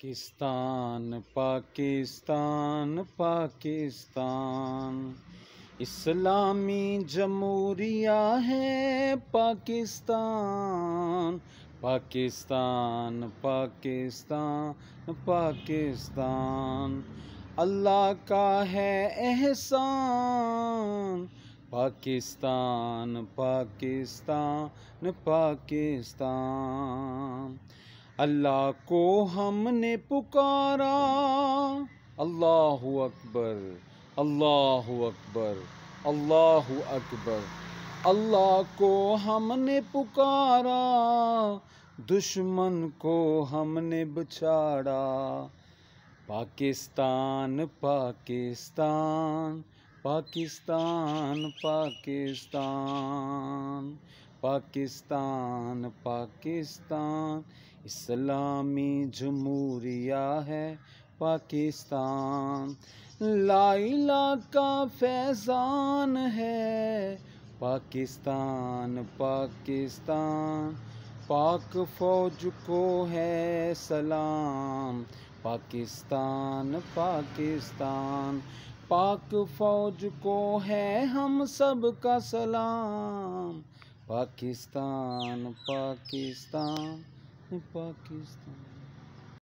پاکستان پاکستان پاکستان اسلامی جمہوریہ ہے پاکستان پاکستان پاکستان پاکستان اللہ کا ہے احسان پاکستان پاکستان پاکستان اللہ کو ہم نے پکارا اللہ اکبر اللہ اکبر اللہ اکبر اللہ کو ہم نے پکارا دشمن کو ہم نے بچھاڑا پاکستان پاکستان پاکستان پاکستان پاکستان پاکستان اسلامی جمہوریہ ہے پاکستان لا الہ کا فیضان ہے پاکستان پاکستان پاک فوج کو ہے سلام پاکستان پاکستان پاک فوج کو ہے ہم سب کا سلام پاکستان پاکستان پاکستان